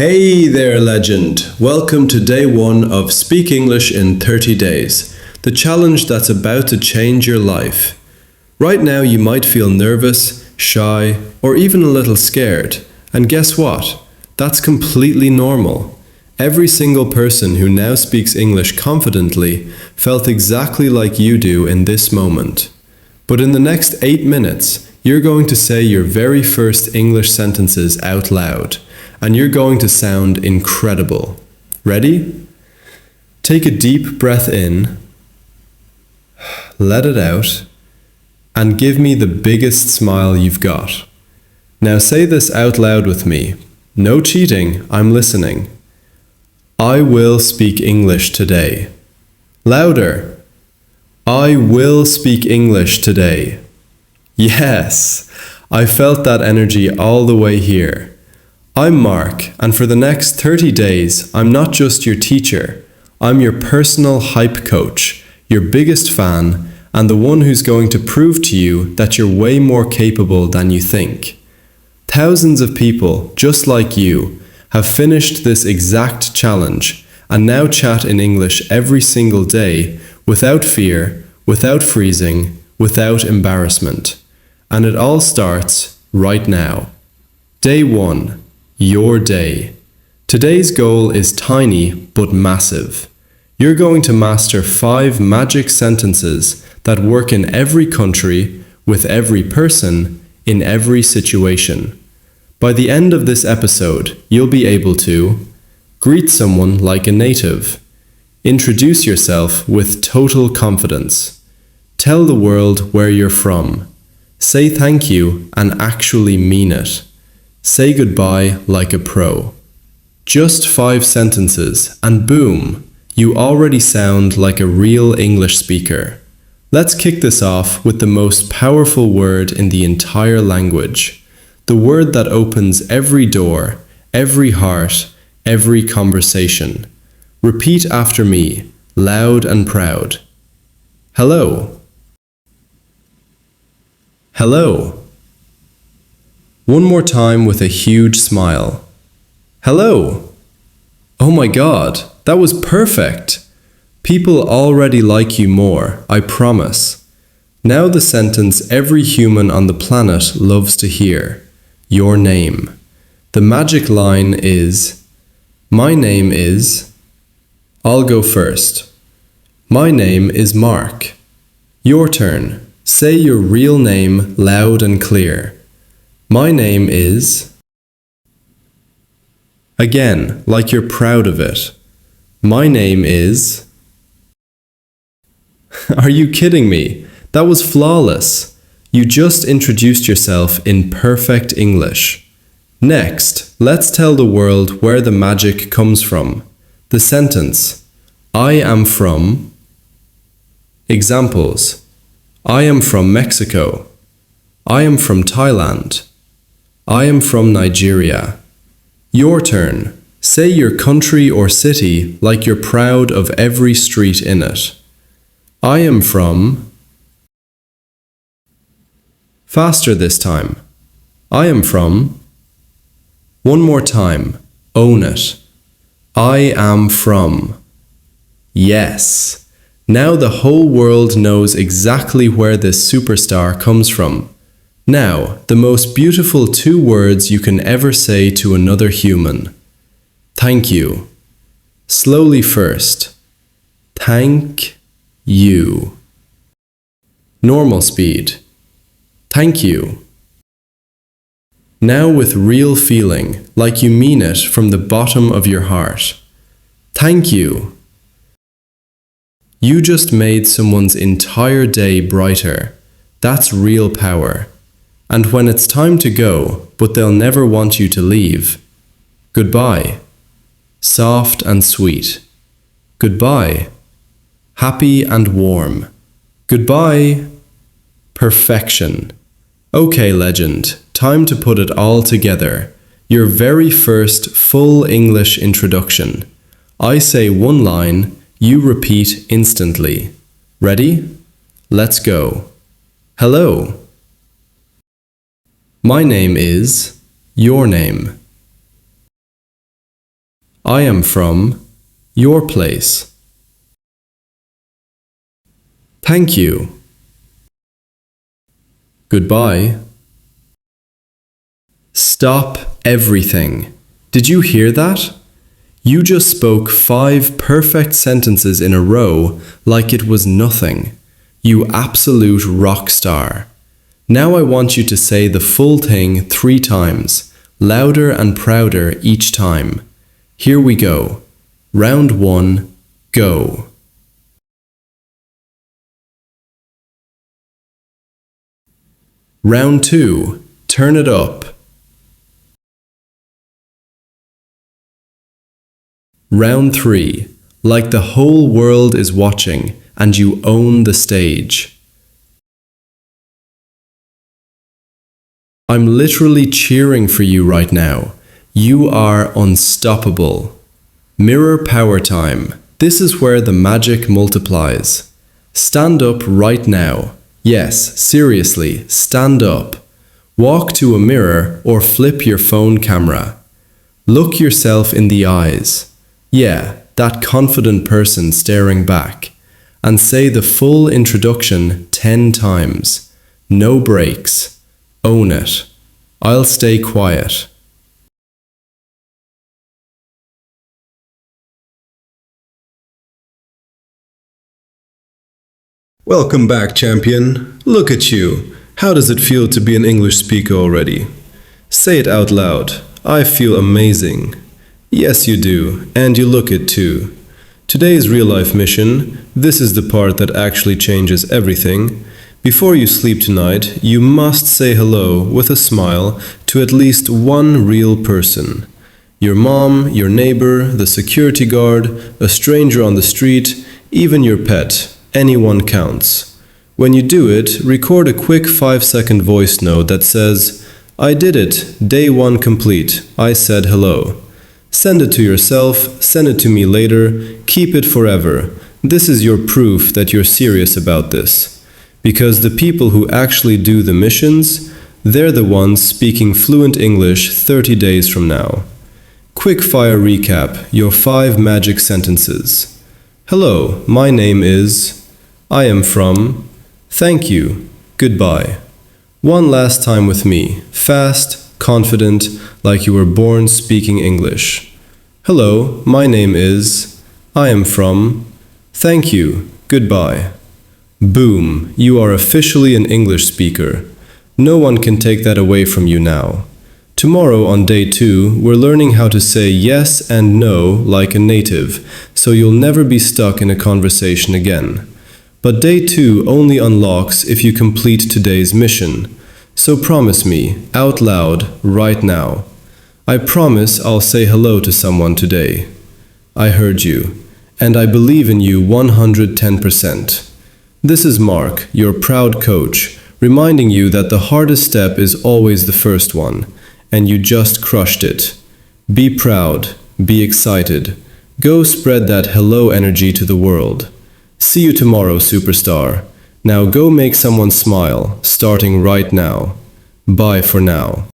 Hey there, legend! Welcome to day one of Speak English in 30 Days, the challenge that's about to change your life. Right now, you might feel nervous, shy, or even a little scared. And guess what? That's completely normal. Every single person who now speaks English confidently felt exactly like you do in this moment. But in the next 8 minutes, you're going to say your very first English sentences out loud. And you're going to sound incredible. Ready? Take a deep breath in, let it out, and give me the biggest smile you've got. Now say this out loud with me. No cheating, I'm listening. I will speak English today. Louder. I will speak English today. Yes, I felt that energy all the way here. I'm Mark, and for the next 30 days, I'm not just your teacher. I'm your personal hype coach, your biggest fan, and the one who's going to prove to you that you're way more capable than you think. Thousands of people, just like you, have finished this exact challenge and now chat in English every single day without fear, without freezing, without embarrassment. And it all starts right now. Day 1. Your day. Today's goal is tiny but massive. You're going to master 5 magic sentences that work in every country, with every person, in every situation. By the end of this episode, you'll be able to greet someone like a native, introduce yourself with total confidence, tell the world where you're from, say thank you and actually mean it, say goodbye like a pro. Just 5 sentences and boom, you already sound like a real English speaker. Let's kick this off with the most powerful word in the entire language. The word that opens every door, every heart, every conversation. Repeat after me, loud and proud. Hello. Hello. One more time with a huge smile. Hello! Oh my God, that was perfect! People already like you more, I promise. Now the sentence every human on the planet loves to hear. Your name. The magic line is, my name is... I'll go first. My name is Mark. Your turn. Say your real name loud and clear. My name is... Again, like you're proud of it. My name is... Are you kidding me? That was flawless. You just introduced yourself in perfect English. Next, let's tell the world where the magic comes from. The sentence, I am from... Examples, I am from Mexico. I am from Thailand. I am from Nigeria. Your turn. Say your country or city like you're proud of every street in it. I am from... Faster this time. I am from... One more time. Own it. I am from... Yes. Now the whole world knows exactly where this superstar comes from. Now, the most beautiful 2 words you can ever say to another human. Thank you. Slowly first. Thank you. Normal speed. Thank you. Now with real feeling, like you mean it from the bottom of your heart. Thank you. You just made someone's entire day brighter. That's real power. And when it's time to go, but they'll never want you to leave. Goodbye. Soft and sweet. Goodbye. Happy and warm. Goodbye. Perfection. Okay, legend, time to put it all together. Your very first full English introduction. I say one line, you repeat instantly. Ready? Let's go. Hello. My name is... Your name. I am from your place. Thank you. Goodbye. Stop everything. Did you hear that? You just spoke 5 perfect sentences in a row like it was nothing. You absolute rock star. Now I want you to say the full thing 3 times, louder and prouder each time. Here we go. Round 1, go. Round 2, turn it up. Round 3, like the whole world is watching and you own the stage. I'm literally cheering for you right now. You are unstoppable. Mirror power time. This is where the magic multiplies. Stand up right now. Yes, seriously, stand up. Walk to a mirror or flip your phone camera. Look yourself in the eyes. Yeah, that confident person staring back. And say the full introduction 10 times. No breaks. Own it. I'll stay quiet. Welcome back, champion. Look at you. How does it feel to be an English speaker already? Say it out loud. I feel amazing. Yes, you do, and you look it too. Today's real-life mission, this is the part that actually changes everything. Before you sleep tonight, you must say hello with a smile to at least one real person. Your mom, your neighbor, the security guard, a stranger on the street, even your pet. Anyone counts. When you do it, record a quick 5-second voice note that says, "I did it, day 1 complete, I said hello." Send it to yourself, send it to me later, keep it forever. This is your proof that you're serious about this. Because the people who actually do the missions, they're the ones speaking fluent English 30 days from now. Quick fire recap, your 5 magic sentences. Hello, my name is, I am from, thank you, goodbye. One last time with me, fast, confident, like you were born speaking English. Hello, my name is, I am from, thank you, goodbye. Boom, you are officially an English speaker. No one can take that away from you now. Tomorrow on day 2, we're learning how to say yes and no like a native, so you'll never be stuck in a conversation again. But day 2 only unlocks if you complete today's mission. So promise me, out loud, right now. I promise I'll say hello to someone today. I heard you, and I believe in you 110%. This is Mark, your proud coach, reminding you that the hardest step is always the first one, and you just crushed it. Be proud, be excited. Go spread that hello energy to the world. See you tomorrow, superstar. Now go make someone smile, starting right now. Bye for now.